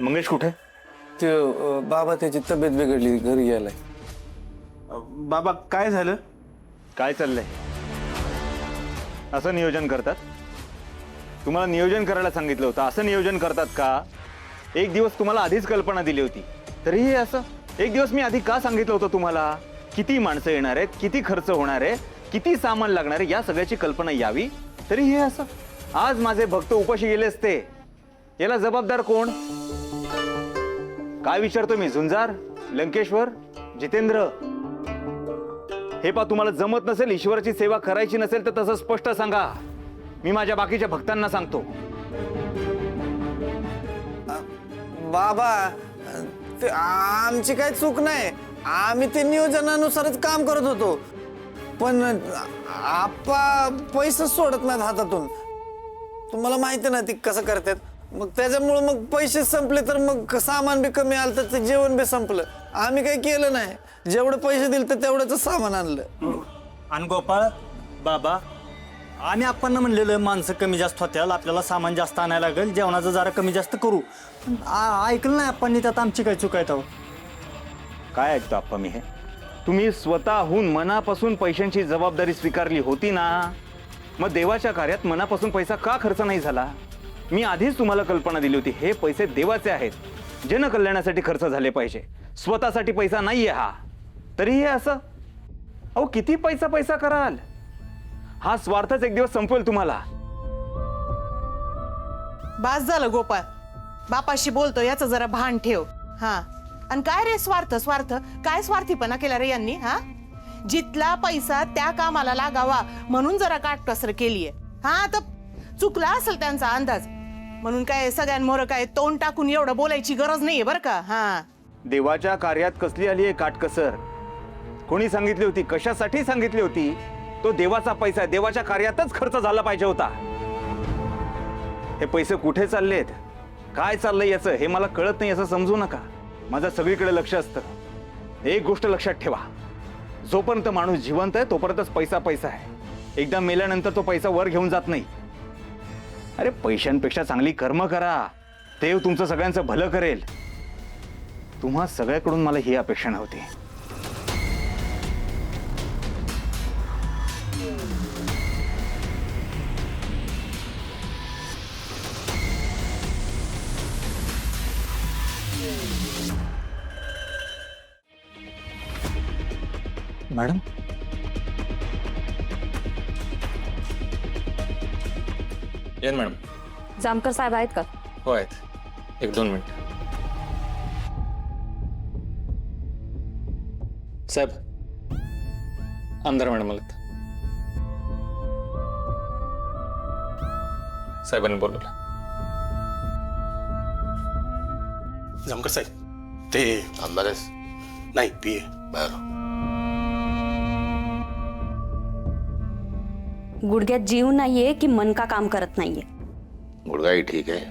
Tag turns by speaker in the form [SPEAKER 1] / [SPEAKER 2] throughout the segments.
[SPEAKER 1] मंगेश कुठे?
[SPEAKER 2] ते बाबा त्याची तब्येत बिघडली, घरी गेलाय.
[SPEAKER 3] बाबा काय झालं?
[SPEAKER 1] काय चाललंय? असं नियोजन करतात? तुम्हाला नियोजन करायला सांगितलं होतं, असं नियोजन करतात का? एक दिवस तुम्हाला आधीच कल्पना दिली होती, तरीही असं? एक दिवस मी आधी का सांगितलं होतं तुम्हाला? किती माणसं येणार आहेत, किती खर्च होणार आहे, किती सामान लागणार आहे, या सगळ्याची कल्पना यावी, तरी हे असं? आज माझे भक्त उपाशी गेले असते, याला जबाबदार कोण? काय विचारतो मी? झुंजार, लंकेश्वर, जितेंद्र? हे पा, तुम्हाला जमत नसेल, ईश्वराची सेवा करायची नसेल तर तसं स्पष्ट सांगा. मी माझ्या बाकीच्या भक्तांना सांगतो.
[SPEAKER 2] बाबा ते आमची काही चूक नाही, आम्ही ते नियोजनानुसारच काम करत होतो. पण आप्पा पैसे सोडत नाहीत हातातून. तुम्हाला माहिती ना ती कसं करतात. मग त्याच्यामुळे मग पैसे संपले तर मग सामान बी कमी आलं तर ते जेवण बी संपलं. आम्ही काही केलं नाही, जेवढे पैसे दिले तर तेवढंच सामान आणलं.
[SPEAKER 4] आणि गोपाळ बाबा आणि आपण म्हणलेलं माणसं कमी जास्त होत्याल, आपल्याला सामान जास्त आणायला लागेल, जेवणाचं जरा कमी जास्त करू. ऐकलं नाही आपण, त्यात आमची काय चूक आहे? तो
[SPEAKER 1] काय ऐकतो आप्पा मी हे? तुम्ही स्वतःहून मनापासून पैशांची जबाबदारी स्वीकारली होती ना, मग देवाच्या कार्यात मनापासून पैसा का खर्च नाही झाला? मी आधीच तुम्हाला कल्पना दिली होती, हे पैसे देवाचे आहेत, जनकल्याणासाठी खर्च झाले पाहिजे, स्वतःसाठी पैसा नाहीये हा. तरी हे असं? अहो किती पैसा पैसा कराल? हा स्वार्थच एक दिवस संपवेल तुम्हाला.
[SPEAKER 5] बास झालं गोपाळ, बापाशी बोलतो याचं जरा भान ठेव. हा, आणि काय रे स्वार्थ स्वार्थ, काय स्वार्थीपणा केला रे यांनी? हा, जिथला पैसा त्या कामाला लागावा म्हणून जरा काटकसर केलीये. हा, तर चुकला असेल त्यांचा अंदाज, म्हणून काय सगळ्यांमोर काय तोंड टाकून एवढं बोलायची गरज नाहीये बरं का. हा,
[SPEAKER 1] देवाच्या कार्यात कसली आली आहे काटकसर? कोणी सांगितली होती? कशासाठी सांगितली होती? तो देवाचा पैसा देवाच्या कार्यातच खर्च झाला पाहिजे होता. हे पैसे कुठे चाललेत, काय चाललंय याचं हे मला कळत नाही असं समजू नका. माझं सगळीकडे लक्ष असतं. एक गोष्ट लक्षात ठेवा, जोपर्यंत माणूस जिवंत आहे तोपर्यंतच पैसा पैसा आहे. एकदा मेल्यानंतर तो पैसा वर घेऊन जात नाही. अरे पैशांपेक्षा चांगली कर्म करा, देव तुमचं सगळ्यांचं भलं करेल. तुम्हा सगळ्याकडून मला ही अपेक्षा नव्हती. मॅडम,
[SPEAKER 6] येन मॅडम.
[SPEAKER 7] जामकर साहेब आहेत का?
[SPEAKER 6] हो आहेत, 1-2 मिनिट. साहेब, आमदार मॅडम आलेत. साहेबांनी बोलवलं.
[SPEAKER 3] जामकर साहेब, ते
[SPEAKER 8] आमदार आहेस?
[SPEAKER 3] नाही पीए.
[SPEAKER 8] बरं.
[SPEAKER 7] गुडघ्यात जीव नाहीये की मन का काम करत नाहीये?
[SPEAKER 8] गुडघाही ठीक आहे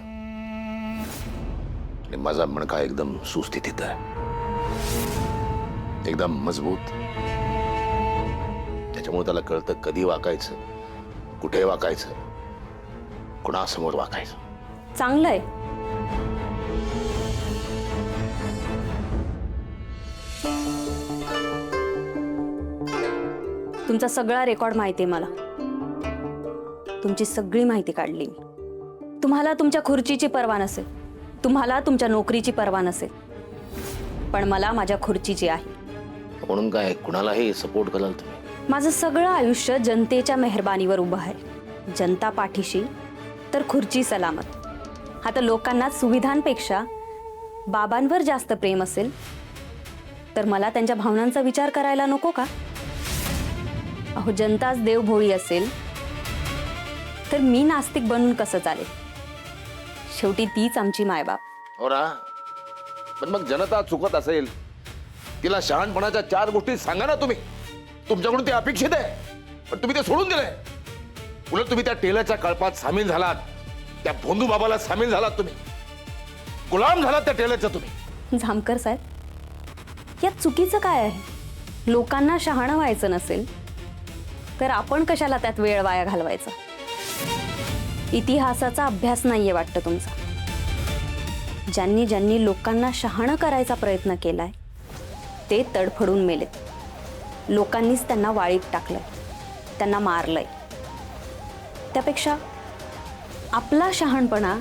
[SPEAKER 8] आणि माझा मणका एकदम सुस्थितीत आहे, एकदम मजबूत. त्याच्यामुळे त्याला कळतं कधी वाकायचं, कुठे वाकायचं, कुणासमोर वाकायचं.
[SPEAKER 7] चांगलंय. तुमचा सगळा रेकॉर्ड माहिती आहे मला. तुमची सगळी माहिती काढली मी. तुम्हाला तुमच्या खुर्चीची पर्वा नसेल, तुम्हाला तुमच्या नोकरीची पर्वा नसेल, पण मला माझ्या खुर्चीची आहे.
[SPEAKER 8] म्हणून काय कुणालाही सपोर्ट कराल तुम्ही?
[SPEAKER 7] माझं सगळं आयुष्य जनतेच्या मेहरबानीवर उभं आहे. जनता पाठीशी तर खुर्ची सलामत. आता लोकांना सुविधांपेक्षा बाबांवर जास्त प्रेम असेल तर मला त्यांच्या भावनांचा विचार करायला नको का? अहो, जनताच देवभोळी असेल तर मी नास्तिक बनून कसं चालेल? शेवटी तीच आमची मायबाप.
[SPEAKER 8] हो ना, पण मग जनता चुकत असेल तिला शहाणपणाच्या 4 गोष्टी सांगा ना तुम्ही. तुमच्याकडून ते अपेक्षित आहे, पण तुम्ही ते सोडून दिलंय. उलट तुम्ही त्या टेलरच्या कळपात सामील झालात, त्या भोंदू बाबाला सामील झालात, तुम्ही गुलाम झालात त्या टेलरच्या. तुम्ही
[SPEAKER 7] जामकर साहेब, यात चुकीचं काय आहे? लोकांना शहाणं व्हायचं नसेल तर आपण कशाला त्यात वेळ वाया घालवायचा? इतिहासाचा अभ्यास नाहीये वाटतं तुमचा. ज्यांनी ज्यांनी लोकांना शहाणं करायचा प्रयत्न केलाय ते तडफडून मेलेत. लोकांनीच त्यांना वाळीत टाकलंय, त्यांना मारलंय. त्यापेक्षा आपला शहाणपणा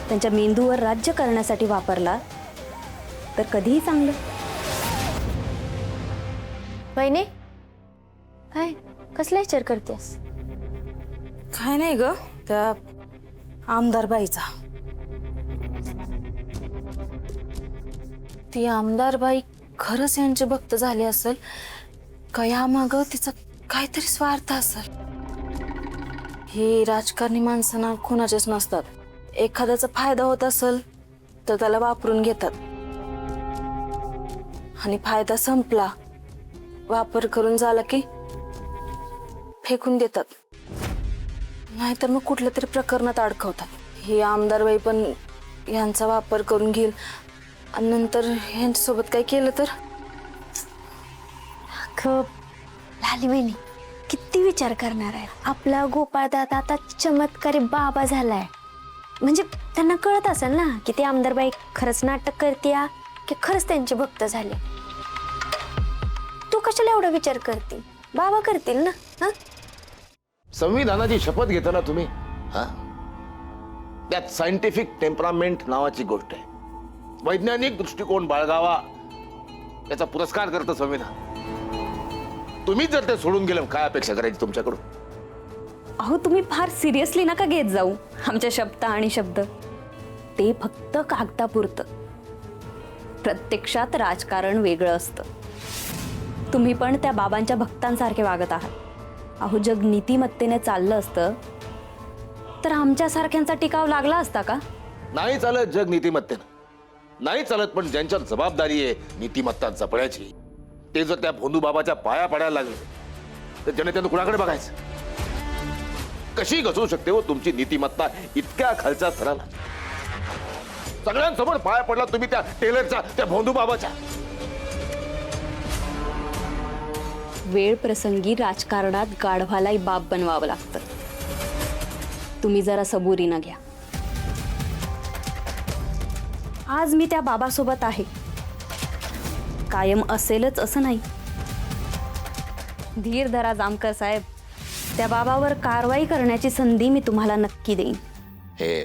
[SPEAKER 7] त्यांच्या मेंदूवर राज्य करण्यासाठी वापरला तर कधीही चांगलं.
[SPEAKER 9] वहिनी काय कसला विचार करतेस?
[SPEAKER 10] काय नाही ग, त्या आमदार बाईचा. ती आमदार बाई खरंच यांचे भक्त झाले असेल का यामागं तिचा काहीतरी स्वार्थ असेल. ही राजकारणी माणसांना कुणाचेच नसतात. एखाद्याचा फायदा होत असेल तर त्याला वापरून घेतात आणि फायदा संपला, वापर करून झाला की फेकून देतात, नाहीतर मग कुठल्या तरी प्रकरणात अडकवतात. ही आमदारबाई पण यांचा वापर करून घेईल आणि नंतर यांच्यासोबत काय केलं तर.
[SPEAKER 9] लाली बहिणी किती विचार करणार आहे. आपला गोपाळदादा आता चमत्कारी बाबा झालाय, म्हणजे त्यांना कळत असेल ना की ती आमदारबाई खरंच नाटक करते की खरंच त्यांचे भक्त झाले. तू कशाला एवढा विचार करते? बाबा करतील ना. हा,
[SPEAKER 8] संविधानाची शपथ घेताना तुम्ही हा त्यात सायंटिफिक टेम्परामेंट नावाची गोष्ट आहे. वैज्ञानिक दृष्टिकोन बाळगावा याचा पुरस्कार करतं संविधान. तुम्ही जर ते सोडून गेलं काय अपेक्षा करायची तुमच्याकडून?
[SPEAKER 7] अहो तुम्ही फार सिरियसली नका घेत जाऊ आमच्या शब्द आणि शब्द. ते फक्त कागदापुरतं. प्रत्यक्षात राजकारण वेगळं असतं. तुम्ही पण त्या बाबांच्या भक्तांसारखे वागत आहात. अहो जग नीतिमत्तेने चाललं असतं तर आमच्यासारख्यांचा टिकाव लागला असता का?
[SPEAKER 8] नाही चालत जग नीतिमत्तेनं, नाही चालत. पण ज्यांच्यावर जबाबदारी आहे नीतिमत्ता जपण्याची ते जर त्या भोंदू बाबाच्या पाया पडायला लागले तर जनतेनं कुणाकडे बघायचं? कशी घसरू शकते हो तुमची नीतिमत्ता इतक्या खालच्या स्तराला? सगळ्यांसमोर पाया पडला तुम्ही त्या टेलरच्या, त्या भोंदू बाबाच्या.
[SPEAKER 7] वेळ प्रसंगी राजकारणात गाढवालाही बाप बनवावं लागतं. तुम्ही जरा सबुरीनं घ्या. आज मी त्या बाबासोबत आहे, कायम असेलच असं नाही. धीर धरा जामकर साहेब, त्या बाबावर कारवाई करण्याची संधी मी तुम्हाला नक्की देईन.
[SPEAKER 8] हे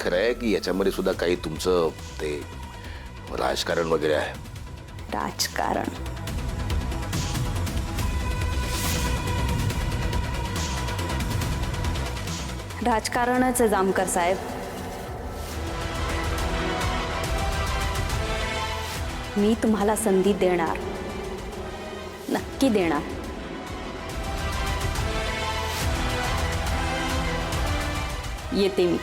[SPEAKER 8] खरं आहे की याच्यामध्ये सुद्धा काही तुमचं ते राजकारण वगैरे आहे?
[SPEAKER 7] राजकारण राजकारणच आहे जामकर साहेब. मी तुम्हाला संधी देणार, नक्की देणार. येते मी.